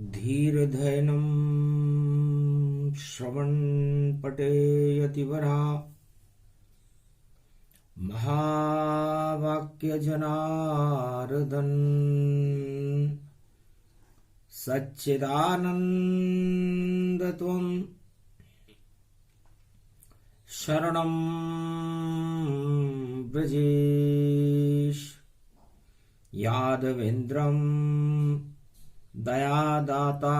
धीर्धैनं श्रवणपटेयतिवरा महावाक्यजनार्दन सच्चिदानन्दत्वं शरणं व्रजेश यादवेन्द्रं दयादाता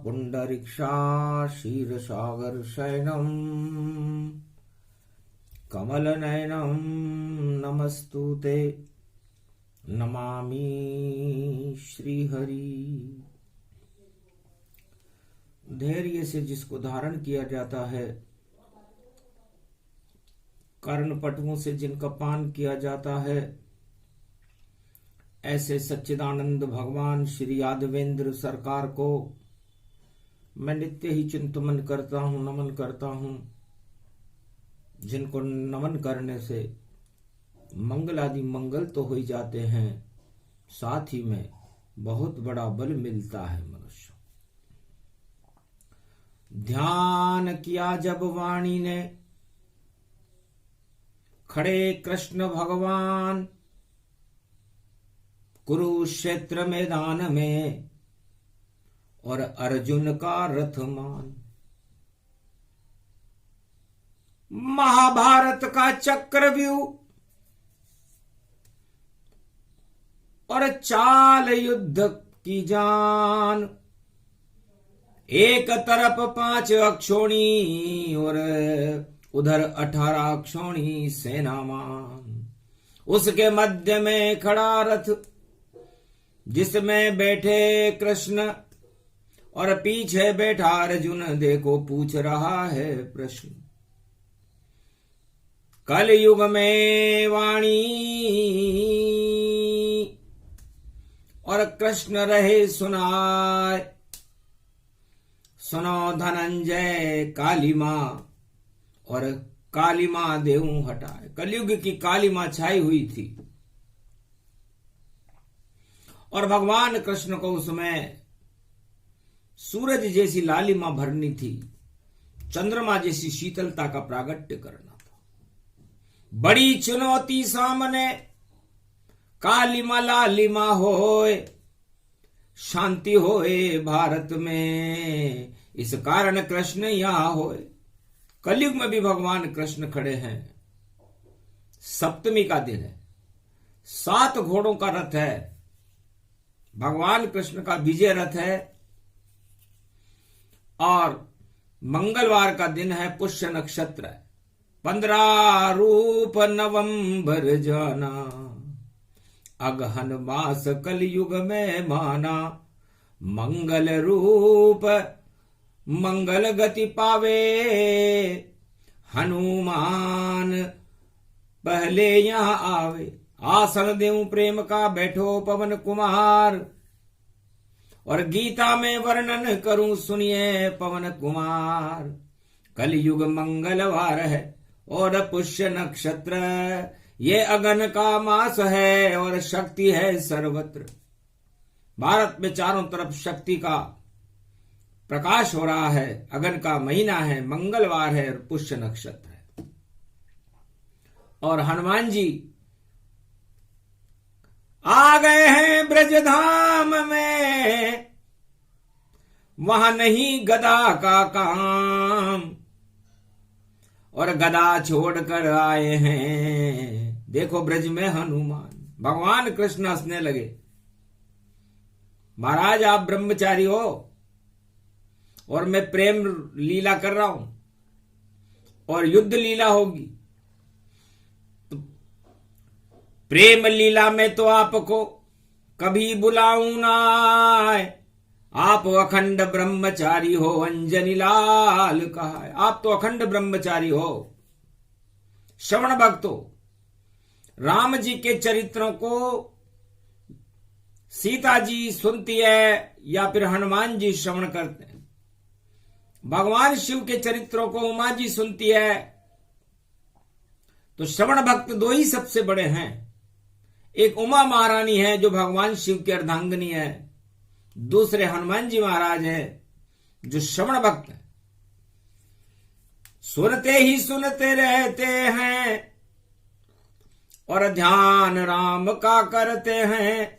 पुण्डरीक्षाक्षीरसागरशयनं कमलनयनं नमस्तुते नमामि श्रीहरि। धैर्य से जिसको धारण किया जाता है, कर्णपटुओं से जिनका पान किया जाता है, ऐसे सच्चिदानंद भगवान श्री यादवेंद्र सरकार को मैं नित्य ही चिंतन करता हूं, नमन करता हूं, जिनको नमन करने से मंगल आदि मंगल तो हो ही जाते हैं, साथ ही में बहुत बड़ा बल मिलता है मनुष्य। ध्यान किया जब वाणी ने, खड़े कृष्ण भगवान कुरुक्षेत्र मैदान में, और अर्जुन का रथमान। महाभारत का चक्रव्यूह और चाल युद्ध की जान, एक तरफ 5 अक्षौणी और उधर 18 अक्षौणी सेनामान। उसके मध्य में खड़ा रथ जिसमें बैठे कृष्ण, और पीछे बैठा अर्जुन देखो पूछ रहा है प्रश्न। कलयुग में वाणी और कृष्ण रहे सुनाए, सुनो धनंजय काली मां और काली मां देहूं हटाए। कलयुग की काली मां छाई हुई थी और भगवान कृष्ण को उसमें सूरज जैसी लालिमा भरनी थी, चंद्रमा जैसी शीतलता का प्रागट्य करना था। बड़ी चुनौती सामने, कालिमा लालिमा होए, शांति होए भारत में, इस कारण कृष्ण यहां होए। कलयुग में भी भगवान कृष्ण खड़े हैं। सप्तमी का दिन है, 7 घोड़ों का रथ है, भगवान कृष्ण का विजय रथ है, और मंगलवार का दिन है, पुष्य नक्षत्र है। 15 रूप नवंबर जाना, अगहन मास कलयुग में माना। मंगल रूप मंगल गति पावे, हनुमान पहले यहां आवे। आसन देऊं प्रेम का बैठो पवन कुमार, और गीता में वर्णन करूं सुनिए पवन कुमार। कलयुग मंगलवार है और पुष्य नक्षत्र, ये अगन का मास है और शक्ति है सर्वत्र। भारत में चारों तरफ शक्ति का प्रकाश हो रहा है। अगन का महीना है, मंगलवार है और पुष्य नक्षत्र है। और हनुमान जी आ गए हैं ब्रजधाम में, वहां नहीं गदा का काम, और गदा छोड़कर आए हैं देखो ब्रज में हनुमान। भगवान कृष्ण हंसने लगे, महाराज आप ब्रह्मचारी हो और मैं प्रेम लीला कर रहा हूं और युद्ध लीला होगी, तो प्रेम लीला में तो आपको कभी बुलाऊं ना। आप अखंड ब्रह्मचारी हो, अंजनी लाल कहा है। आप तो अखंड ब्रह्मचारी हो, श्रवण भक्त हो। राम जी के चरित्रों को सीता जी सुनती है या फिर हनुमान जी श्रवण करते हैं। भगवान शिव के चरित्रों को उमा जी सुनती है। तो श्रवण भक्त 2 ही सबसे बड़े हैं। एक उमा महारानी है जो भगवान शिव की अर्धांगिनी है, दूसरे हनुमान जी महाराज हैं जो श्रवण भक्त हैं। सुनते ही सुनते रहते हैं और ध्यान राम का करते हैं।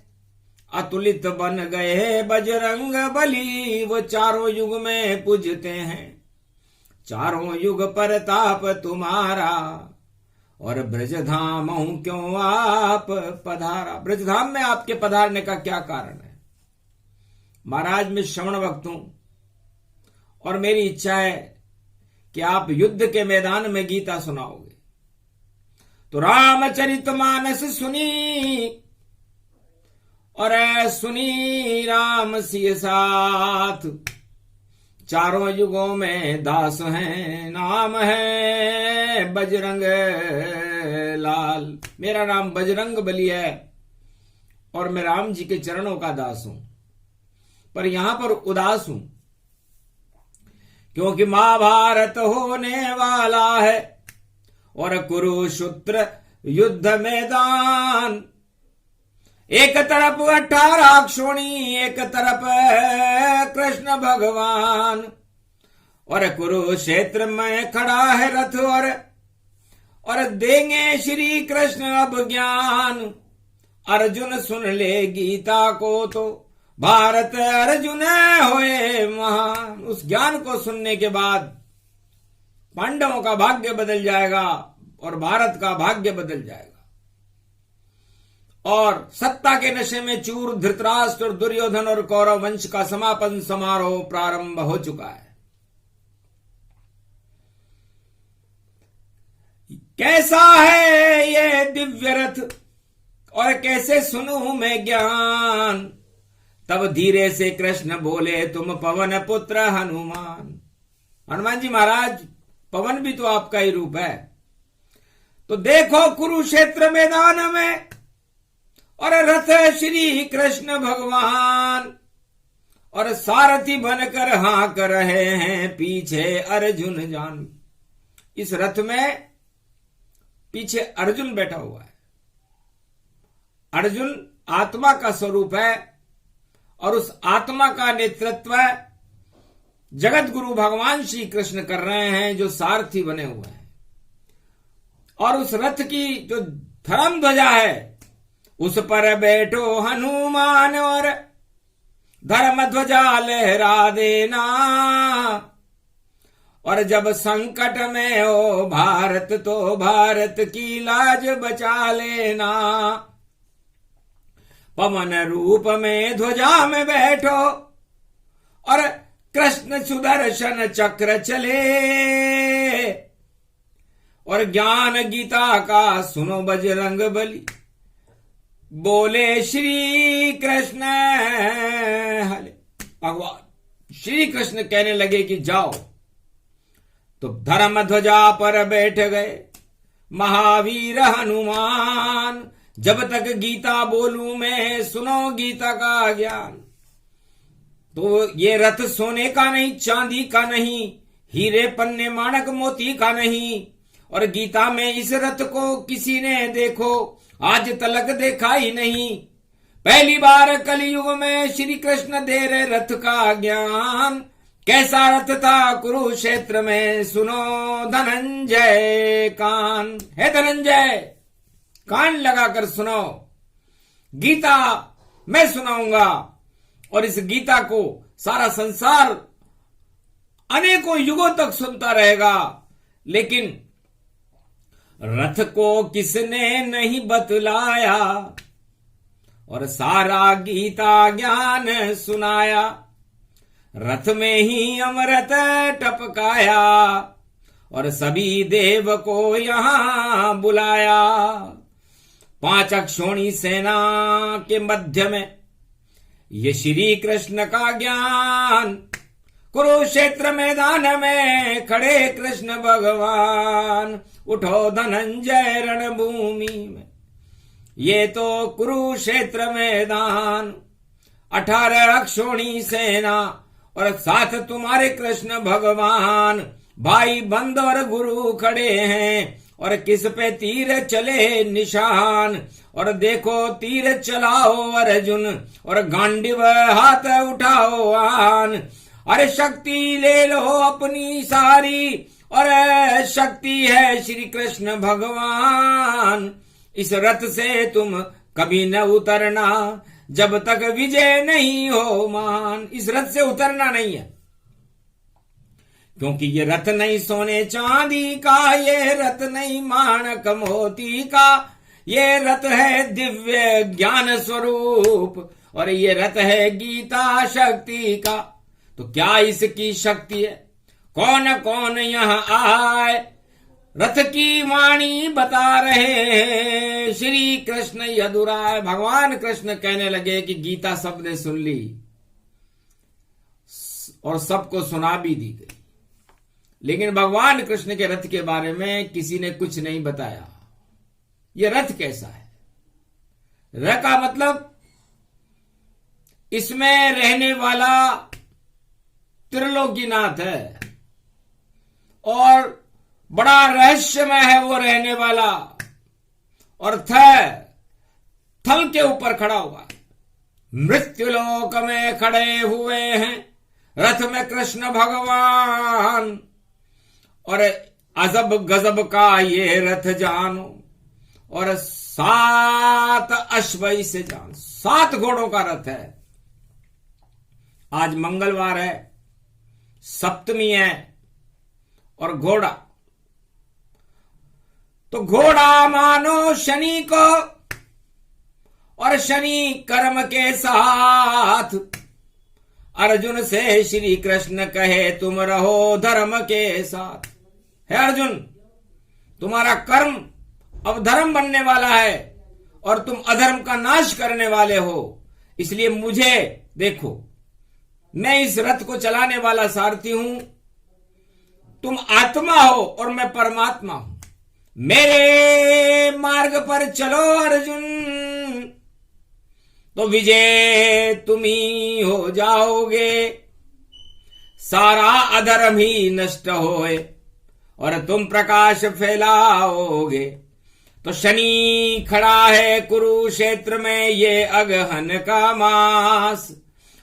अतुलित बन गए बजरंग बली, वो चारों युग में पूजते हैं। चारों युग परताप तुम्हारा, और ब्रजधाम हूं क्यों आप पधारा। ब्रजधाम में आपके पधारने का क्या कारण है? महाराज मैं श्रवण भक्त हूं और मेरी इच्छा है कि आप युद्ध के मैदान में गीता सुनाओगे। तो रामचरितमानस सुनी और सुनी राम सिय साथ। चारों युगों में दास हैं, नाम है बजरंग लाल। मेरा नाम बजरंग बली है और मैं राम जी के चरणों का दास हूं। पर यहां पर उदास हूं क्योंकि महाभारत होने वाला है और कुरुक्षेत्र युद्ध मैदान। एक तरफ 18 अक्षोणी, एक तरफ कृष्ण भगवान, और कुरुक्षेत्र में खड़ा है रथ और देंगे श्री कृष्ण अब ज्ञान। अर्जुन सुन ले गीता को तो भारत अर्जुन होए महान। उस ज्ञान को सुनने के बाद पांडवों का भाग्य बदल जाएगा और भारत का भाग्य बदल जाएगा। और सत्ता के नशे में चूर धृतराष्ट्र और दुर्योधन और कौरव वंश का समापन समारोह प्रारंभ हो चुका है। कैसा है ये दिव्य रथ और कैसे सुनूं मैं ज्ञान। तब धीरे से कृष्ण बोले तुम पवन पुत्र हनुमान। हनुमान जी महाराज, पवन भी तो आपका ही रूप है। तो देखो कुरुक्षेत्र मैदान में और रथ श्री कृष्ण भगवान, और सारथी बनकर हाँक रहे हैं पीछे अर्जुन जान। इस रथ में पीछे अर्जुन बैठा हुआ है। अर्जुन आत्मा का स्वरूप है और उस आत्मा का नेतृत्व जगत गुरु भगवान श्री कृष्ण कर रहे हैं जो सारथी बने हुए हैं। और उस रथ की जो धर्म ध्वजा है उस पर बैठो हनुमान और धर्म ध्वजा लहरा देना। और जब संकट में हो भारत तो भारत की लाज बचा लेना। पवन रूप में ध्वजा में बैठो और कृष्ण सुदर्शन चक्र चले। और ज्ञान गीता का सुनो बजरंग बली, बोले श्री कृष्ण हले। भगवान श्री कृष्ण कहने लगे कि जाओ। तो धर्म ध्वजा पर बैठ गए महावीर हनुमान। जब तक गीता बोलूं मैं सुनो गीता का ज्ञान। तो ये रथ सोने का नहीं, चांदी का नहीं, हीरे पन्ने माणक मोती का नहीं। और गीता में इस रथ को किसी ने देखो आज तलक देखा ही नहीं। पहली बार कलयुग में श्री कृष्ण दे रहे रथ का ज्ञान। कैसा रथ था कुरुक्षेत्र में सुनो धनंजय कान। है धनंजय, कान लगाकर सुनो, गीता मैं सुनाऊंगा। और इस गीता को सारा संसार अनेकों युगों तक सुनता रहेगा। लेकिन रथ को किसने नहीं बतलाया और सारा गीता ज्ञान सुनाया। रथ में ही अमृत टपकाया और सभी देव को यहां बुलाया। 5 अक्षोणी सेना के मध्य में ये श्री कृष्ण का ज्ञान। कुरुक्षेत्र मैदान में खड़े कृष्ण भगवान। उठो धनंजय रणभूमि में, ये तो कुरुक्षेत्र मैदान। 18 अक्षोणी सेना और साथ तुम्हारे कृष्ण भगवान। भाई बंद और गुरु खड़े हैं और किस पे तीर चले निशान। और देखो तीर चलाओ अर्जुन, और गांडीव हाथ उठाओ आन। अरे शक्ति ले लो अपनी सारी, और शक्ति है श्री कृष्ण भगवान। इस रथ से तुम कभी न उतरना, जब तक विजय नहीं हो मान। इस रथ से उतरना नहीं है, क्योंकि ये रथ नहीं सोने चांदी का, ये रथ नहीं माणक मोती का, ये रथ है दिव्य ज्ञान स्वरूप, और ये रथ है गीता शक्ति का। तो क्या इसकी शक्ति है? कौन कौन यहाँ आए, रथ की वाणी बता रहे हैं श्री कृष्ण यदुराय। भगवान कृष्ण कहने लगे कि गीता सबने सुन ली और सबको सुना भी दी गई, लेकिन भगवान कृष्ण के रथ के बारे में किसी ने कुछ नहीं बताया। यह रथ कैसा है? र का मतलब इसमें रहने वाला त्रिलोकीनाथ है, और बड़ा रहस्यमय है वो रहने वाला। और थल के ऊपर खड़ा हुआ है, मृत्युलोक में खड़े हुए हैं रथ में कृष्ण भगवान। और अजब गजब का ये रथ जानो, और 7 अश्व से जान। 7 घोड़ों का रथ है। आज मंगलवार है, सप्तमी है, और घोड़ा तो घोड़ा मानो शनि को, और शनि कर्म के साथ। अर्जुन से श्री कृष्ण कहे तुम रहो धर्म के साथ। है अर्जुन, तुम्हारा कर्म अब धर्म बनने वाला है, और तुम अधर्म का नाश करने वाले हो। इसलिए मुझे देखो, मैं इस रथ को चलाने वाला सारथी हूं, तुम आत्मा हो और मैं परमात्मा हूं। मेरे मार्ग पर चलो अर्जुन, तो विजय तुम ही हो जाओगे। सारा अधर्म ही नष्ट होए, और तुम प्रकाश फैलाओगे। तो शनि खड़ा है कुरुक्षेत्र में, ये अगहन का मास।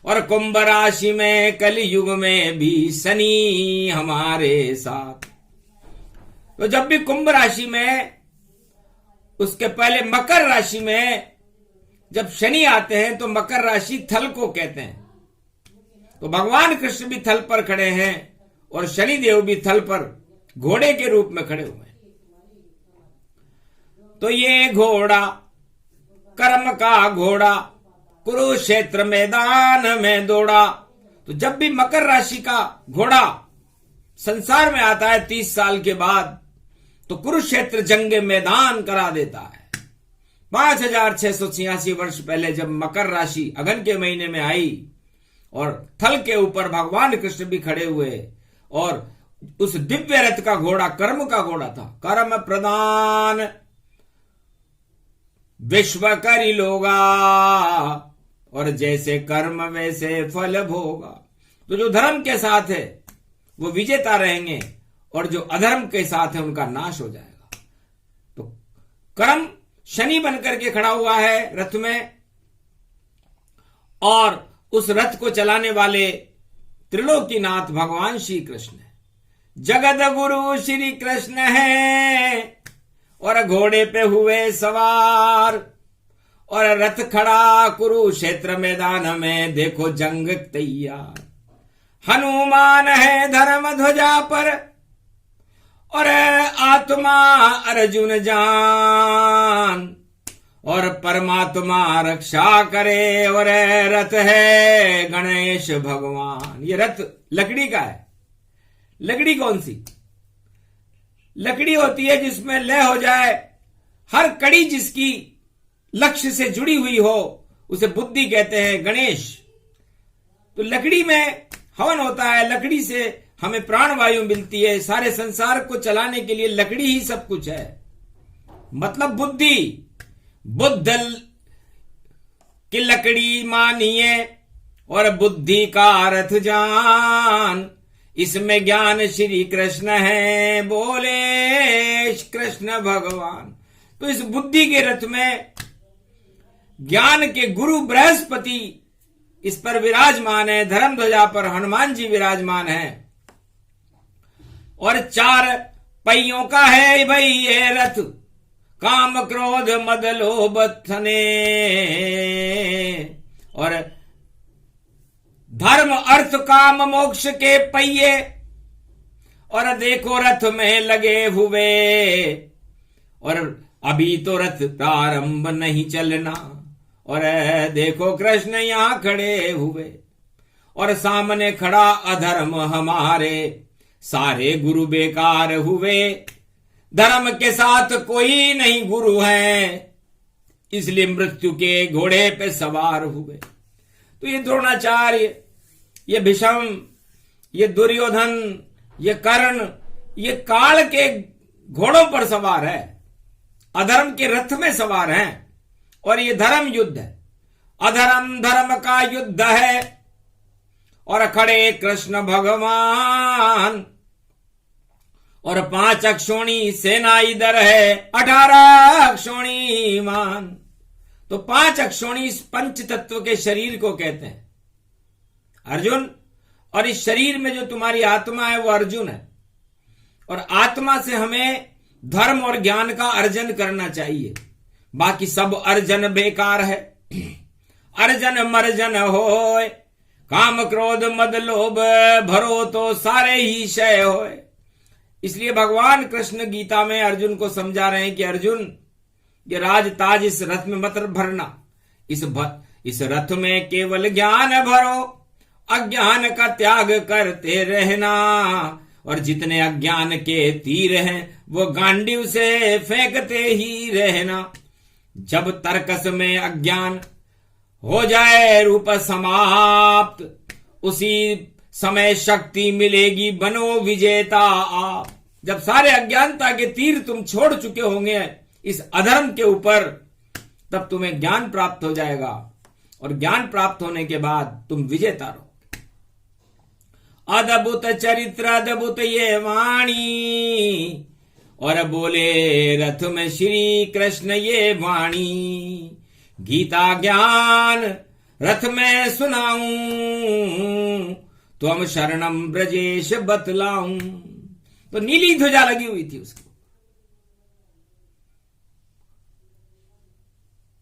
और कुंभ राशि में कलयुग में भी शनि हमारे साथ। तो जब भी कुंभ राशि में, उसके पहले मकर राशि में जब शनि आते हैं, तो मकर राशि थल को कहते हैं। तो भगवान कृष्ण भी थल पर खड़े हैं, और शनि देव भी थल पर घोड़े के रूप में खड़े हुए हैं। तो ये घोड़ा कर्म का घोड़ा कुरुक्षेत्र मैदान में दौड़ा। तो जब भी मकर राशि का घोड़ा संसार में आता है 30 साल के बाद, तो कुरुक्षेत्र जंग मैदान करा देता है। 5686 वर्ष पहले जब मकर राशि अगन के महीने में आई, और थल के ऊपर भगवान कृष्ण भी खड़े हुए, और उस दिव्य रथ का घोड़ा कर्म का घोड़ा था। कर्म प्रदान विश्व करी लोगा, और जैसे कर्म वैसे फल भोगा। तो जो धर्म के साथ है वो विजेता रहेंगे, और जो अधर्म के साथ है उनका नाश हो जाएगा। तो कर्म शनि बनकर के खड़ा हुआ है रथ में, और उस रथ को चलाने वाले त्रिलोकीनाथ भगवान श्री कृष्ण है। जगत गुरु श्री कृष्ण है, और घोड़े पे हुए सवार, और रथ खड़ा कुरुक्षेत्र मैदान में, देखो जंग तैयार। हनुमान है धर्म ध्वजा पर, और आत्मा अर्जुन जान, और परमात्मा रक्षा करे, और रथ है गणेश भगवान। ये रथ लकड़ी का है। लकड़ी कौन सी? लकड़ी होती है जिसमें लय हो जाए, हर कड़ी जिसकी लक्ष्य से जुड़ी हुई हो, उसे बुद्धि कहते हैं, गणेश। तो लकड़ी में हवन होता है, लकड़ी से हमें प्राणवायु मिलती है। सारे संसार को चलाने के लिए लकड़ी ही सब कुछ है। मतलब बुद्धि, बुद्ध की लकड़ी मानिए, और बुद्धि का रथ जान। इसमें ज्ञान श्री कृष्ण है, बोले गणेश कृष्ण भगवान। तो इस बुद्धि के रथ में ज्ञान के गुरु बृहस्पति इस पर विराजमान है, धर्म ध्वजा पर हनुमान जी विराजमान है। और 4 पहियों का है भाई ये रथ, काम क्रोध मद लोभ थने। और धर्म अर्थ काम मोक्ष के पहिए, और देखो रथ में लगे हुए। और अभी तो रथ प्रारंभ नहीं चलना, और देखो कृष्ण यहां खड़े हुए। और सामने खड़ा अधर्म हमारे, सारे गुरु बेकार हुए। धर्म के साथ कोई नहीं गुरु है, इसलिए मृत्यु के घोड़े पे सवार हुए। तो ये द्रोणाचार्य, ये भीष्म, ये दुर्योधन, ये कर्ण, ये काल के घोड़ों पर सवार है, अधर्म के रथ में सवार हैं। और ये धर्म युद्ध है, अधर्म धर्म का युद्ध है। और खड़े कृष्ण भगवान, और 5 अक्षोणी सेना इधर है, 18 अक्षोणी मान। तो 5 अक्षोणी इस पंच तत्व के शरीर को कहते हैं अर्जुन। और इस शरीर में जो तुम्हारी आत्मा है वो अर्जुन है। और आत्मा से हमें धर्म और ज्ञान का अर्जन करना चाहिए, बाकी सब अर्जन बेकार है। अर्जन मर्जन होए, काम क्रोध मद लोभ भरो तो सारे ही क्षय होए। इसलिए भगवान कृष्ण गीता में अर्जुन को समझा रहे हैं कि अर्जुन, ये राज ताज इस रथ में मत भरना, इस रथ में केवल ज्ञान भरो, अज्ञान का त्याग करते रहना। और जितने अज्ञान के तीर हैं वो गांडीव से फेंकते ही रहना। जब तर्कस में अज्ञान हो जाए रूप समाप्त, उसी समय शक्ति मिलेगी बनो विजेता आप। जब सारे अज्ञानता के तीर तुम छोड़ चुके होंगे इस अधर्म के ऊपर, तब तुम्हें ज्ञान प्राप्त हो जाएगा। और ज्ञान प्राप्त होने के बाद तुम विजेता रहो। अद्भुत चरित्र अद्भुत ये वाणी, और बोले रथ में श्री कृष्ण ये वाणी। गीता ज्ञान रथ में सुनाऊं, तुम शरणम ब्रजेश बतलाऊं। तो नीली ध्वजा लगी हुई थी उसको।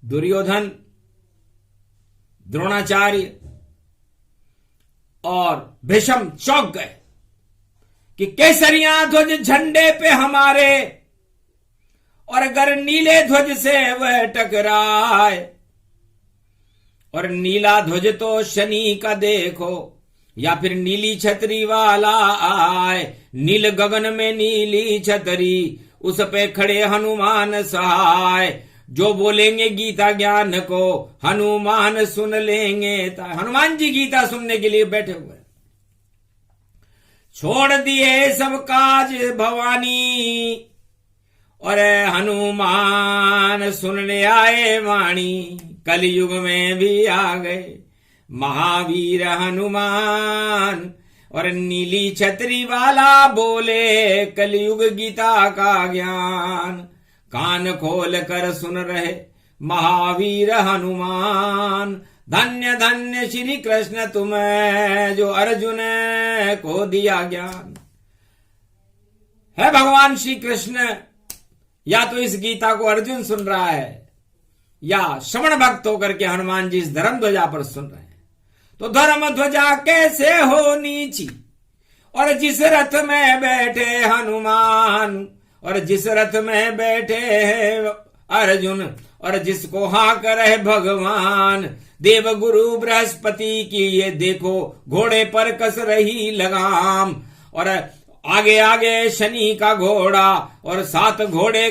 दुर्योधन, द्रोणाचार्य और भीष्म चौंक गए कि केसरिया ध्वज झंडे पे हमारे, और अगर नीले ध्वज से वह टकराए। और नीला ध्वज तो शनि का देखो, या फिर नीली छतरी वाला आए। नील गगन में नीली छतरी, उस पे खड़े हनुमान सहाय। जो बोलेंगे गीता ज्ञान को हनुमान सुन लेंगे। हनुमान जी गीता सुनने के लिए बैठे हुए। छोड़ दिए सब काज भवानी, और हनुमान सुनने आए वाणी। कलयुग में भी आ गए महावीर हनुमान। और नीली छतरी वाला बोले कलयुग गीता का ज्ञान। कान खोल कर सुन रहे महावीर हनुमान। धन्य धन्य श्री कृष्ण तुम्हें जो अर्जुन को दिया ज्ञान। है भगवान श्री कृष्ण, या तो इस गीता को अर्जुन सुन रहा है, या श्रवण भक्त होकर के हनुमान जी इस धर्म ध्वजा पर सुन रहे हैं। तो धर्म ध्वजा कैसे हो नीची, और जिस रथ में बैठे हनुमान, और जिस रथ में बैठे अर्जुन, और जिसको हाँक रहे भगवान। देव गुरु बृहस्पति की ये देखो घोड़े पर कस रही लगाम। और आगे आगे शनि का घोड़ा, और 7 घोड़े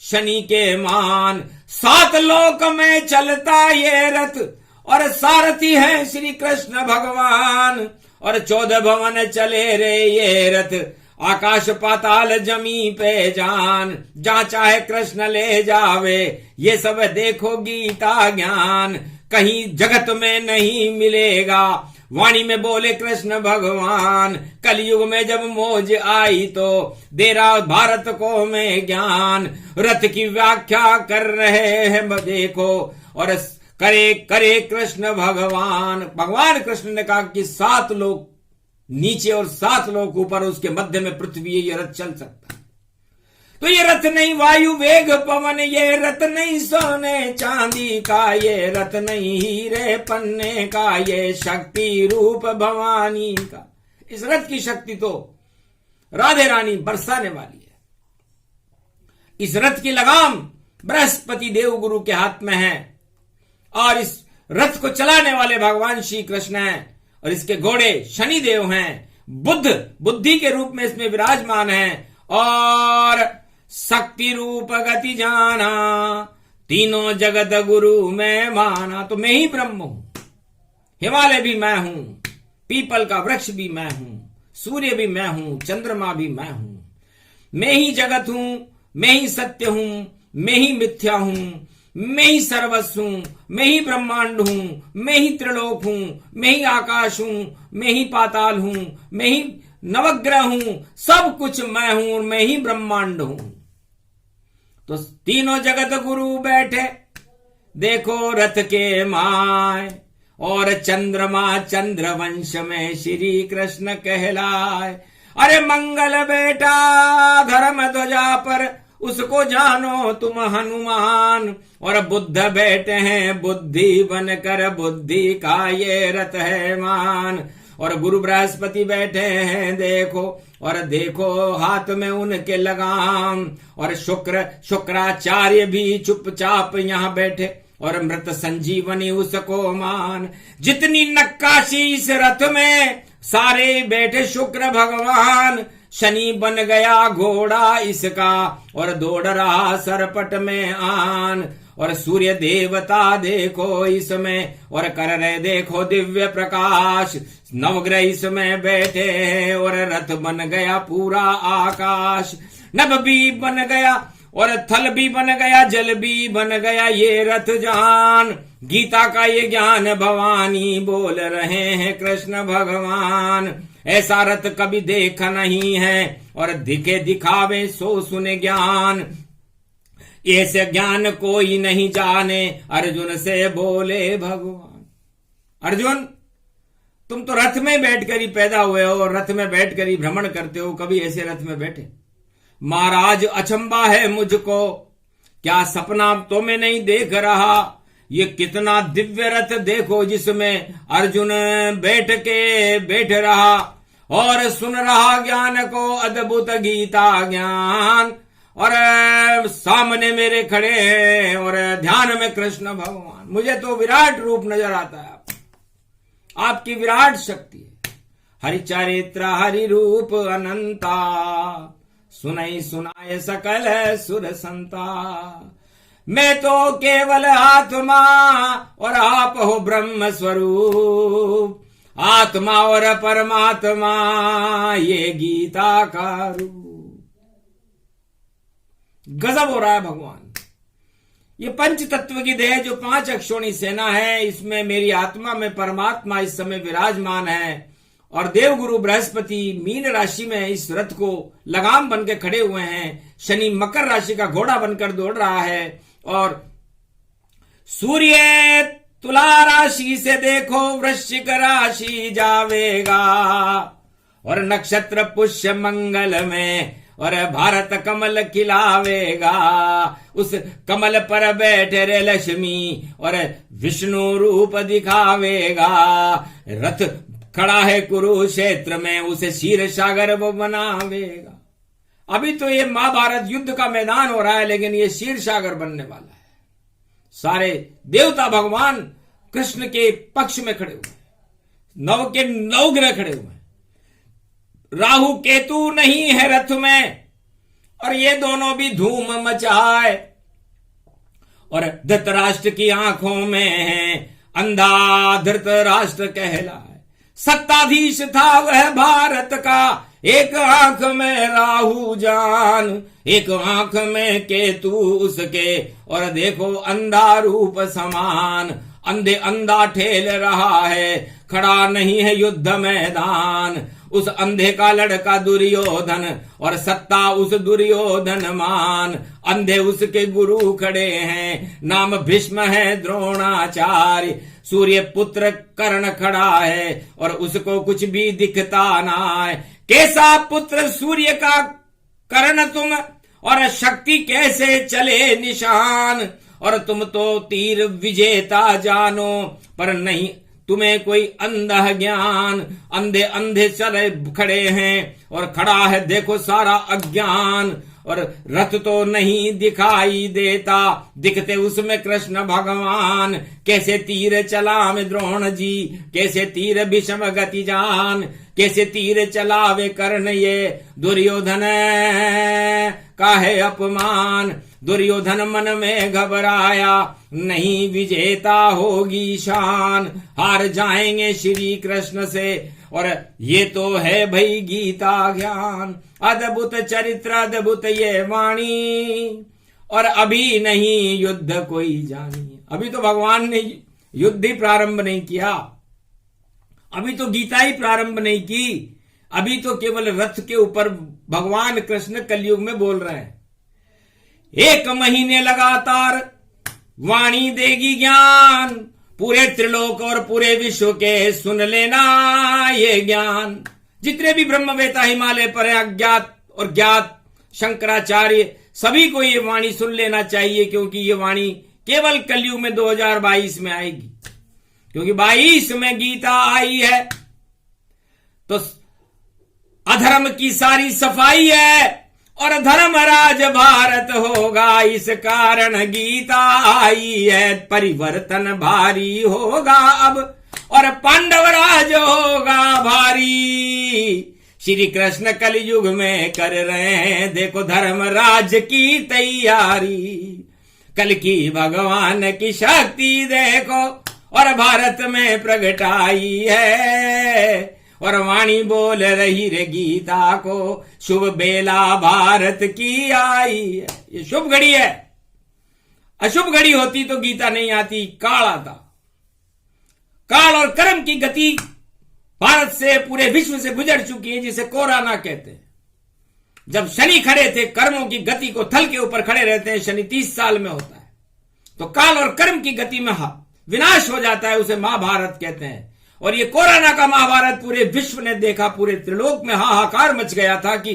शनि के मान। 7 लोक में चलता ये रथ, और सारथी है श्री कृष्ण भगवान। और 14 भवन चले रे ये रथ, आकाश पाताल जमी पे जान। जहां चाहे कृष्ण ले जावे, ये सब देखो गीता ज्ञान। कहीं जगत में नहीं मिलेगा वाणी में बोले कृष्ण भगवान, कलयुग में जब मौज आई तो दे रहा भारत को मैं ज्ञान। रथ की व्याख्या कर रहे हैं देखो, और करे करे कृष्ण भगवान। भगवान कृष्ण ने कहा कि 7 लोग नीचे और 7 लोग ऊपर, उसके मध्य में पृथ्वी है, ये रथ चल सकता है। तो ये रथ नहीं वायु वेग पवन, ये रथ नहीं सोने चांदी का, ये रथ नहीं हीरे पन्ने का, ये शक्ति रूप भवानी का। इस रथ की शक्ति तो राधे रानी बरसाने वाली है। इस रथ की लगाम बृहस्पति देव गुरु के हाथ में है, और इस रथ को चलाने वाले भगवान श्री कृष्ण हैं, और इसके घोड़े शनि देव हैं। बुद्ध बुद्धि के रूप में इसमें विराजमान है, और शक्ति रूप गति जाना, तीनों जगत गुरु मैं माना। तो मैं ही ब्रह्म हूं, हिमालय भी मैं हूं, पीपल का वृक्ष भी मैं हूं, सूर्य भी मैं हूं, चंद्रमा भी मैं हूं। मैं ही जगत हूं, मैं ही सत्य हूं, मैं ही मिथ्या हूं, मैं ही सर्वस्व हूं, मैं ही ब्रह्मांड हूं, मैं ही त्रिलोक हूं, मैं ही आकाश हूं, मैं ही पाताल हूं, मैं ही नवग्रह हूं, सब कुछ मैं हूं और मैं ही ब्रह्मांड हूं। तो तीनों जगत गुरु बैठे देखो रथ के माय, और चंद्रमा चंद्रवंश में श्री कृष्ण कहलाए। अरे मंगल बेटा धर्म ध्वजा पर, उसको जानो तुम हनुमान। और बुद्ध बैठे हैं बुद्धि बनकर, बुद्धि का ये रथ है मान। और गुरु बृहस्पति बैठे हैं देखो, और देखो हाथ में उनके लगाम। और शुक्राचार्य भी चुपचाप यहां बैठे, और मृत संजीवनी उसको मान। जितनी नक्काशी इस रथ में, सारे बैठे शुक्र भगवान। शनि बन गया घोड़ा इसका, और दौड़ रहा सरपट में आन। और सूर्य देवता देखो इसमें, और कर रहे देखो दिव्य प्रकाश। नवग्रह इसमें बैठे हैं, और रथ बन गया पूरा आकाश। नभ भी बन गया, और थल भी बन गया, जल भी बन गया, ये रथ जान। गीता का ये ज्ञान भवानी बोल रहे हैं कृष्ण भगवान। ऐसा रथ कभी देखा नहीं है, और दिखे दिखावे सो सुने ज्ञान। ऐसे ज्ञान कोई नहीं जाने, अर्जुन से बोले भगवान। अर्जुन, तुम तो रथ में बैठकर ही पैदा हुए हो, और रथ में बैठकर ही भ्रमण करते हो, कभी ऐसे रथ में बैठे? महाराज अचंबा है मुझको, क्या सपना तो मैं नहीं देख रहा। ये कितना दिव्य रथ देखो, जिसमें अर्जुन बैठ रहा, और सुन रहा ज्ञान को अद्भुत गीता ज्ञान। और सामने मेरे खड़े हैं, और ध्यान में कृष्ण भगवान। मुझे तो विराट रूप नजर आता है, आपकी विराट शक्ति है। हरि चरित्र हरि रूप अनंता, सुनाई सुनाए सकल सुर संता। मैं तो केवल आत्मा, और आप हो ब्रह्म स्वरूप। आत्मा और परमात्मा ये गीता का रूप। गजब हो रहा है भगवान। ये पंच तत्व की देह जो 5 अक्षोणी सेना है, इसमें मेरी आत्मा में परमात्मा इस समय विराजमान है। और देवगुरु बृहस्पति मीन राशि में इस रथ को लगाम बन के खड़े हुए हैं। शनि मकर राशि का घोड़ा बनकर दौड़ रहा है, और सूर्य तुला राशि से देखो वृश्चिक राशि जावेगा। और नक्षत्र पुष्य मंगल में, और भारत कमल खिलावेगा। उस कमल पर बैठे रे लक्ष्मी, और विष्णु रूप दिखावेगा। रथ खड़ा है कुरुक्षेत्र में, उसे क्षीर सागर वो बनावेगा। अभी तो ये महाभारत युद्ध का मैदान हो रहा है, लेकिन ये क्षीर सागर बनने वाला है। सारे देवता भगवान कृष्ण के पक्ष में खड़े हुए हैं। 9 के 9 ग्रह खड़े हुए हैं। राहु केतु नहीं है रथ में, और ये दोनों भी धूम मचाए। और धृतराष्ट्र की आंखों में है अंधा धृतराष्ट्र कहलाए। सत्ताधीश था वह भारत का, एक आंख में राहु जान, एक आंख में केतु उसके। और देखो अंधा रूप समान, अंधे अंधा ठेल रहा है, खड़ा नहीं है युद्ध मैदान। उस अंधे का लड़का दुर्योधन और सत्ता उस दुर्योधन मान। अंधे उसके गुरु खड़े हैं, नाम भीष्म है द्रोणाचार्य। सूर्य पुत्र कर्ण खड़ा है और उसको कुछ भी दिखता ना है। कैसा पुत्र सूर्य का कर्ण तुम, और शक्ति कैसे चले निशान। और तुम तो तीर विजेता जानो, पर नहीं तुम्हें कोई अंधा ज्ञान। अंधे अंधे चले खड़े हैं और खड़ा है देखो सारा अज्ञान। और रथ तो नहीं दिखाई देता, दिखते उसमें कृष्ण भगवान। कैसे तीर चलावे द्रोण जी, कैसे तीर भीष्म गति जान। कैसे तीर चलावे कर्ण ये, दुर्योधन का है अपमान। दुर्योधन मन में घबराया, नहीं विजेता होगी शान। हार जाएंगे श्री कृष्ण से, और ये तो है भाई गीता ज्ञान। अद्भुत चरित्र अद्भुत ये वाणी, और अभी नहीं युद्ध कोई जानी। अभी तो भगवान ने युद्ध ही प्रारंभ नहीं किया, अभी तो गीता ही प्रारंभ नहीं की। अभी तो केवल रथ के ऊपर भगवान कृष्ण कलयुग में बोल रहे हैं। 1 महीने लगातार वाणी देगी ज्ञान, पूरे त्रिलोक और पूरे विश्व के सुन लेना ये ज्ञान। जितने भी ब्रह्मवेता हिमालय पर अज्ञात और ज्ञात शंकराचार्य, सभी को ये वाणी सुन लेना चाहिए, क्योंकि ये वाणी केवल कलयुग में 2022 में आएगी। क्योंकि 22 में गीता आई है तो अधर्म की सारी सफाई है, और धर्मराज भारत होगा, इस कारण गीता आई है। परिवर्तन भारी होगा अब, और पांडवराज होगा भारी। श्री कृष्ण कलयुग में कर रहे हैं देखो धर्मराज की तैयारी। कल की भगवान की शक्ति देखो, और भारत में प्रगटाई है। और वाणी बोल रही रे गीता को, शुभ बेला भारत की आई है। ये शुभ घड़ी है, अशुभ घड़ी होती तो गीता नहीं आती, काल आता। काल और कर्म की गति भारत से पूरे विश्व से गुजर चुकी है, जिसे कोराना कहते हैं। जब शनि खड़े थे, कर्मों की गति को थल के ऊपर खड़े रहते हैं, शनि 30 साल में होता है, तो काल और कर्म की गति में विनाश हो जाता है, उसे महाभारत कहते हैं। और ये कोरोना का महाभारत पूरे विश्व ने देखा, पूरे त्रिलोक में हाहाकार मच गया था कि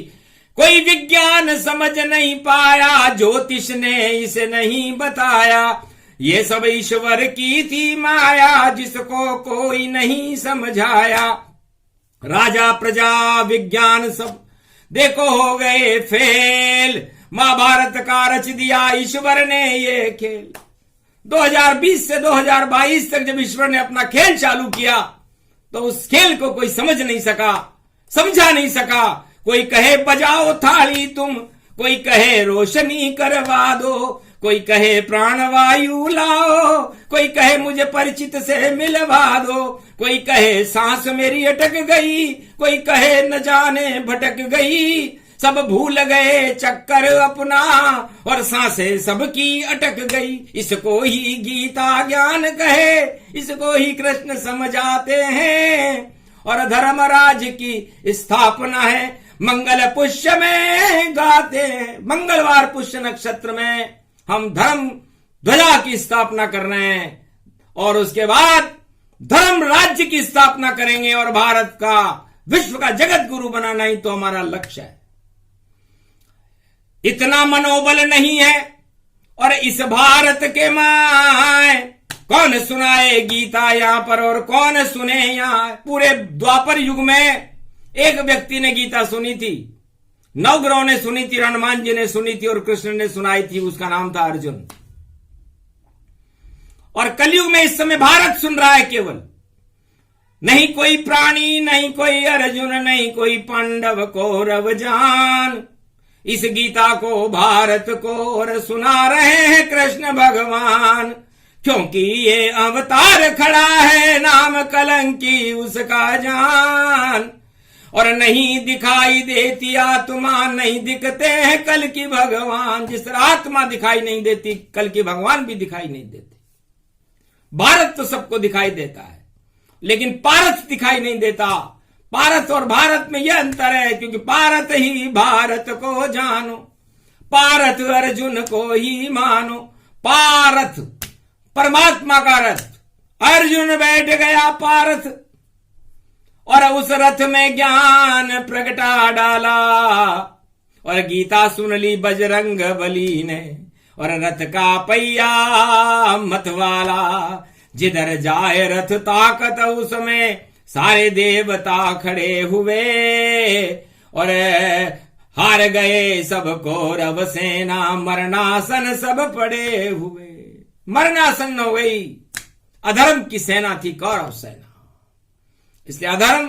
कोई विज्ञान समझ नहीं पाया, ज्योतिष ने इसे नहीं बताया। ये सब ईश्वर की थी माया, जिसको कोई नहीं समझाया। राजा प्रजा विज्ञान सब देखो हो गए फेल, महाभारत का रच दिया ईश्वर ने ये खेल। 2020 से 2022 तक जब ईश्वर ने अपना खेल चालू किया, तो उस खेल को कोई समझ नहीं सका, समझा नहीं सका। कोई कहे बजाओ थाली तुम, कोई कहे रोशनी करवा दो, कोई कहे प्राणवायु लाओ, कोई कहे मुझे परिचित से मिलवा दो, कोई कहे सांस मेरी अटक गई, कोई कहे न जाने भटक गई। सब भूल गए चक्कर अपना, और सांसें सबकी अटक गई। इसको ही गीता ज्ञान कहे, इसको ही कृष्ण समझाते हैं। और धर्मराज की स्थापना है मंगल पुष्य में गाते हैं। मंगलवार पुष्य नक्षत्र में हम धर्म ध्वजा की स्थापना कर रहे हैं, और उसके बाद धर्म राज्य की स्थापना करेंगे, और भारत का विश्व का जगत गुरु बनाना ही तो हमारा लक्ष्य है। इतना मनोबल नहीं है, और इस भारत के माए कौन सुनाए गीता यहां पर, और कौन सुने यहां। पूरे द्वापर युग में एक व्यक्ति ने गीता सुनी थी, नवग्रहों ने सुनी थी, हनुमान जी ने सुनी थी, और कृष्ण ने सुनाई थी, उसका नाम था अर्जुन। और कलयुग में इस समय भारत सुन रहा है केवल, नहीं कोई प्राणी, नहीं कोई अर्जुन, नहीं कोई पांडव कौरव जान। इस गीता को भारत को और सुना रहे हैं कृष्ण भगवान, क्योंकि ये अवतार खड़ा है नाम कलंकी उसका जान। और नहीं दिखाई देती आत्मा, नहीं दिखते हैं कल की भगवान। जिस तरह आत्मा दिखाई नहीं देती, कल की भगवान भी दिखाई नहीं देते। भारत तो सबको दिखाई देता है, लेकिन पारस दिखाई नहीं देता। पारस और भारत में यह अंतर है, क्योंकि पारत ही भारत को जानो, पारत अर्जुन को ही मानो। पारथ परमात्मा का रथ, अर्जुन बैठ गया पारथ, और उस रथ में ज्ञान प्रगटा डाला। और गीता सुन ली बजरंग बली ने, और रथ का पहिया मतवाला। जिधर जाए रथ ताकत उसमें, सारे देवता खड़े हुए। और हार गए सब कौरव सेना, मरणासन सब पड़े हुए। मरणासन हो गई अधर्म की सेना थी कौरव सेना। इसलिए अधर्म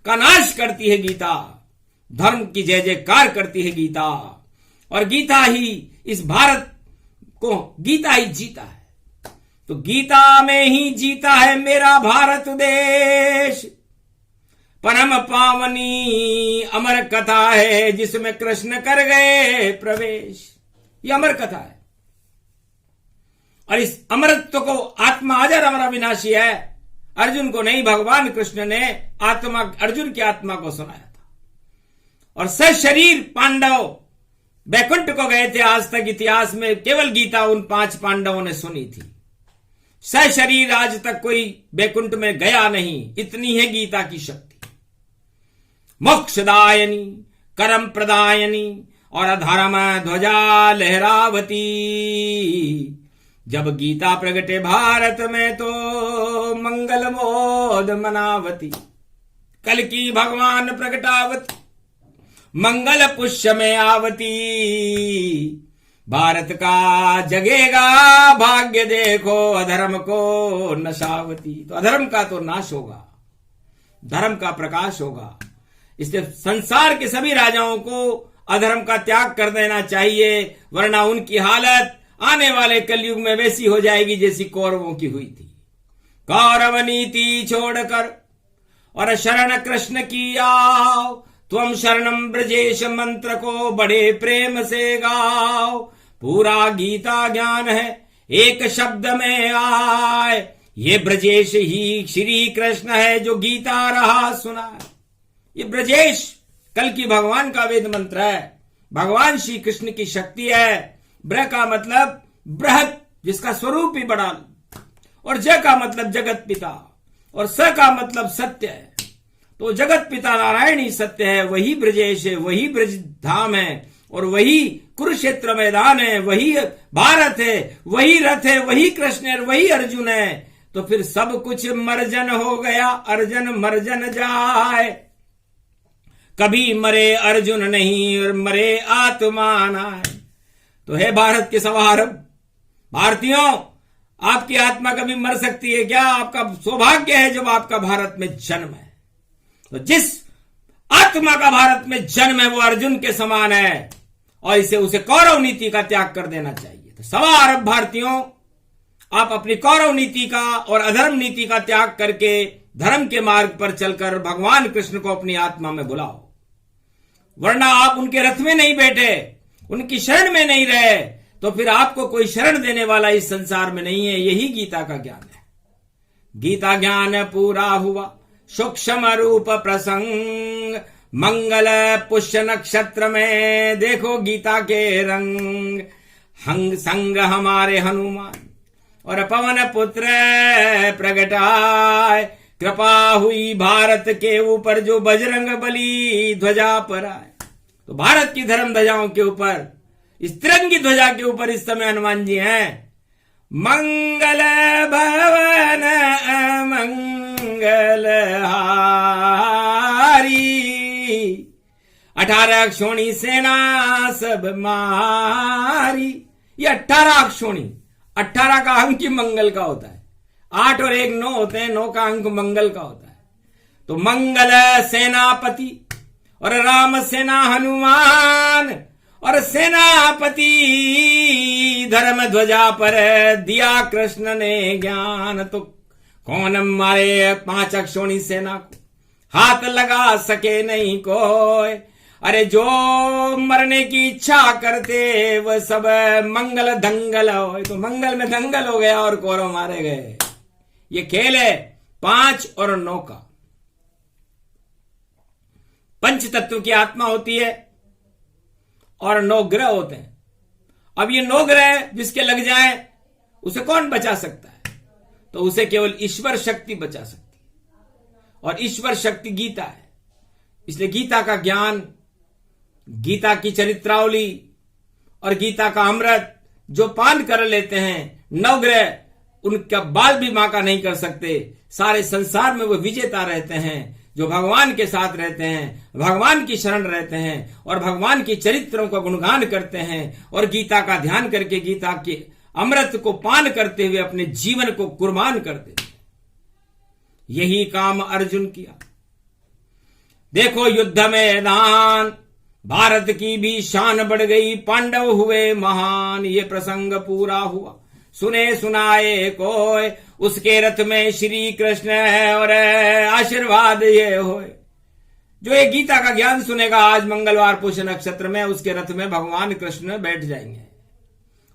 का नाश करती है गीता, धर्म की जय जयकार करती है गीता। और गीता ही इस भारत को, गीता ही जीता है। तो गीता में ही जीता है मेरा भारत देश। परम पावनी अमर कथा है, जिसमें कृष्ण कर गए प्रवेश। यह अमर कथा है, और इस अमरत्व को, आत्मा अजर अमर अविनाशी है, अर्जुन को नहीं, भगवान कृष्ण ने आत्मा, अर्जुन की आत्मा को सुनाया था। और सशरीर पांडव बैकुंठ को गए थे। आज तक इतिहास में केवल गीता उन 5 पांडवों ने सुनी थी। सशरीर आज तक कोई बैकुंठ में गया नहीं। इतनी है गीता की शक्ति। मोक्षदायनी, करम प्रदायनी, और अधर्म ध्वजा लहरावती। जब गीता प्रगटे भारत में, तो मंगल मोद मनावती। कल की भगवान प्रगटावती, मंगल पुष्य में आवती। भारत का जगेगा भाग्य, देखो अधर्म को नशावती। तो अधर्म का तो नाश होगा, धर्म का प्रकाश होगा। इसलिए संसार के सभी राजाओं को अधर्म का त्याग कर देना चाहिए, वरना उनकी हालत आने वाले कलयुग में वैसी हो जाएगी जैसी कौरवों की हुई थी। कौरव नीति छोड़कर और शरण कृष्ण की आओ, त्वम शरणम ब्रजेश मंत्र को बड़े प्रेम से गाओ। पूरा गीता ज्ञान है एक शब्द में आए, ये ब्रजेश ही श्री कृष्ण है जो गीता रहा सुनाए। ये ब्रजेश कल की भगवान का वेद मंत्र है, भगवान श्री कृष्ण की शक्ति है। ब्र का मतलब बृहत, जिसका स्वरूप ही बड़ा, और ज का मतलब जगत पिता, और स का मतलब सत्य है। तो जगत पिता नारायण ही सत्य है, वही ब्रजेश है, वही ब्रज धाम है, और वही कुरुक्षेत्र मैदान है, वही भारत है, वही रथ है, वही कृष्ण है, वही अर्जुन है। तो फिर सब कुछ मर्जन हो गया, अर्जन मर्जन जाए। कभी मरे अर्जुन नहीं, और मरे आत्मा नाय। तो है भारत के सवार भारतीयों, आपकी आत्मा कभी मर सकती है क्या? आपका सौभाग्य है जब आपका भारत में जन्म है। तो जिस आत्मा का भारत में जन्म है वो अर्जुन के समान है, और इसे उसे कौरव नीति का त्याग कर देना चाहिए। तो सवा अरब भारतीयों, आप अपनी कौरव नीति का और अधर्म नीति का त्याग करके धर्म के मार्ग पर चलकर भगवान कृष्ण को अपनी आत्मा में बुलाओ, वरना आप उनके रथ में नहीं बैठे, उनकी शरण में नहीं रहे, तो फिर आपको कोई शरण देने वाला इस संसार में नहीं है। यही गीता का ज्ञान है। गीता ज्ञान पूरा हुआ, सूक्ष्म रूप प्रसंग, मंगल पुष्य नक्षत्र में देखो गीता के रंग। हंग संग हमारे हनुमान और पवन पुत्र प्रगटाए, कृपा हुई भारत के ऊपर जो बजरंग बली ध्वजा पर आए। तो भारत की धर्म ध्वजाओं के ऊपर, इस तिरंगी ध्वजा के ऊपर इस समय हनुमान जी हैं। मंगल भवन मंगल हारी, 18 अक्षोणी सेना सब मारी। ये 18 अक्षोणी, 18 का अंक ही मंगल का होता है। 8 और 1 9 होते हैं, 9 का अंक मंगल का होता है। तो मंगल सेनापति और राम सेना हनुमान, और सेनापति धर्म ध्वजा पर दिया कृष्ण ने ज्ञान। तो कौन मारे 5 अक्षोणी सेना को, हाथ लगा सके नहीं कोई। अरे जो मरने की इच्छा करते वह सब मंगल दंगल हो। तो मंगल में दंगल हो गया और कौरव मारे गए। ये खेल है 5 और 9 का। पंच तत्व की आत्मा होती है और 9 ग्रह होते हैं। अब ये 9 ग्रह जिसके लग जाए उसे कौन बचा सकता है? तो उसे केवल ईश्वर शक्ति बचा सकती है, और ईश्वर शक्ति गीता है। इसलिए गीता का ज्ञान, गीता की चरित्रावली और गीता का अमृत जो पान कर लेते हैं, 9 ग्रह उनका बाल भी बांका नहीं कर सकते। सारे संसार में वो विजेता रहते हैं, जो भगवान के साथ रहते हैं, भगवान की शरण रहते हैं और भगवान के चरित्रों का गुणगान करते हैं और गीता का ध्यान करके गीता के अमृत को पान करते हुए अपने जीवन को कुर्बान कर देते हैं। यही काम अर्जुन किया। देखो युद्ध मैदान, भारत की भी शान बढ़ गई, पांडव हुए महान। ये प्रसंग पूरा हुआ, सुने सुनाए कोई, उसके रथ में श्री कृष्ण है और आशीर्वाद ये होए। जो ये गीता का ज्ञान सुनेगा आज मंगलवार पुष्य नक्षत्र में, उसके रथ में भगवान कृष्ण बैठ जाएंगे।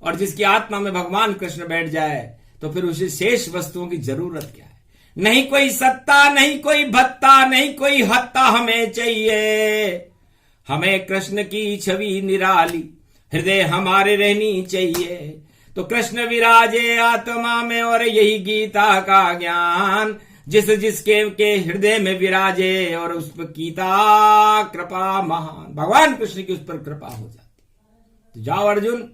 और जिसकी आत्मा में भगवान कृष्ण बैठ जाए तो फिर उसे शेष वस्तुओं की जरूरत क्या है? नहीं कोई सत्ता, नहीं कोई भत्ता, नहीं कोई हत्ता हमें चाहिए। हमें कृष्ण की छवि निराली हृदय हमारे रहनी चाहिए। तो कृष्ण विराजे आत्मा में और यही गीता का ज्ञान जिस जिसके के हृदय में विराजे, और उस पर गीता कृपा महान, भगवान कृष्ण की उस पर कृपा हो जाती। तो जाओ अर्जुन,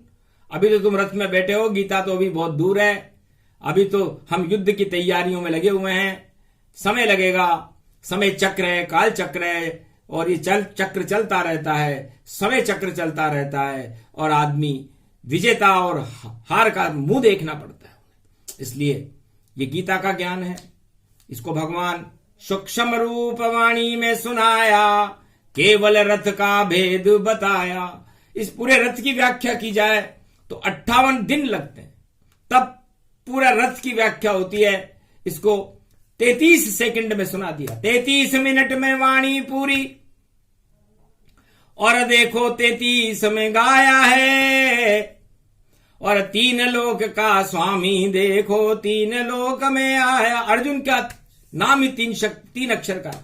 अभी तो तुम रथ में बैठे हो, गीता तो अभी बहुत दूर है। अभी तो हम युद्ध की तैयारियों में लगे हुए हैं, समय लगेगा। समय चक्र है, काल चक्र है, और ये चक्र चलता रहता है, समय चक्र चलता रहता है, और आदमी विजेता और हार का मुंह देखना पड़ता है। इसलिए ये गीता का ज्ञान है, इसको भगवान सूक्ष्म रूप वाणी में सुनाया, केवल रथ का भेद बताया। इस पूरे रथ की व्याख्या की जाए तो 58 दिन लगते हैं, तब पूरा रथ की व्याख्या होती है। इसको 33 सेकंड में सुना दिया, 33 मिनट में वाणी पूरी, और देखो 33 में गाया है। और 3 लोक का स्वामी देखो 3 लोक में आया। अर्जुन का नाम ही 3 अक्षर का है,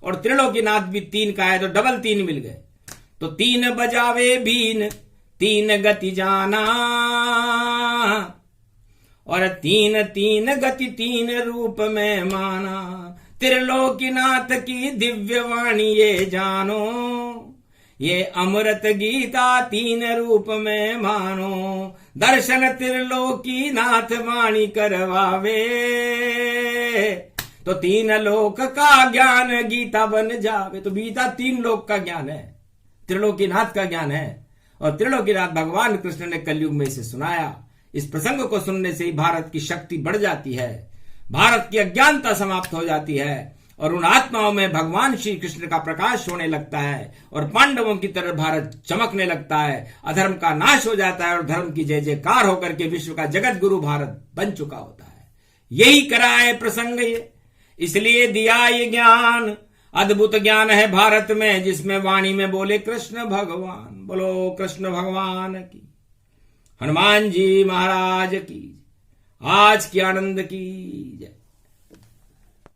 और त्रिलोकीनाथ भी 3 का है, तो डबल 3 मिल गए। तो 3 बजावे बीन, 3 गति जाना, और 3 गति 3 रूप में माना। त्रिलोकीनाथ की दिव्य वाणी ये जानो, ये अमृत गीता 3 रूप में मानो। दर्शन त्रिलोकीनाथ वाणी करवावे, तो 3 लोक का ज्ञान गीता बन जावे। तो गीता 3 लोक का ज्ञान है, त्रिलोकीनाथ का ज्ञान है, और त्रिलोकीनाथ भगवान कृष्ण ने कलयुग में इसे सुनाया। इस प्रसंग को सुनने से ही भारत की शक्ति बढ़ जाती है, भारत की अज्ञानता समाप्त हो जाती है, और उन आत्माओं में भगवान श्री कृष्ण का प्रकाश होने लगता है, और पांडवों की तरह भारत चमकने लगता है। अधर्म का नाश हो जाता है और धर्म की जय जयकार होकर के विश्व का जगत गुरु भारत बन चुका होता है। यही करा है प्रसंग ये, इसलिए दिया ये ज्ञान। अद्भुत ज्ञान है भारत में, जिसमें वाणी में बोले कृष्ण भगवान। बोलो कृष्ण भगवान की, हनुमान जी महाराज की, आज की आनंद की जय।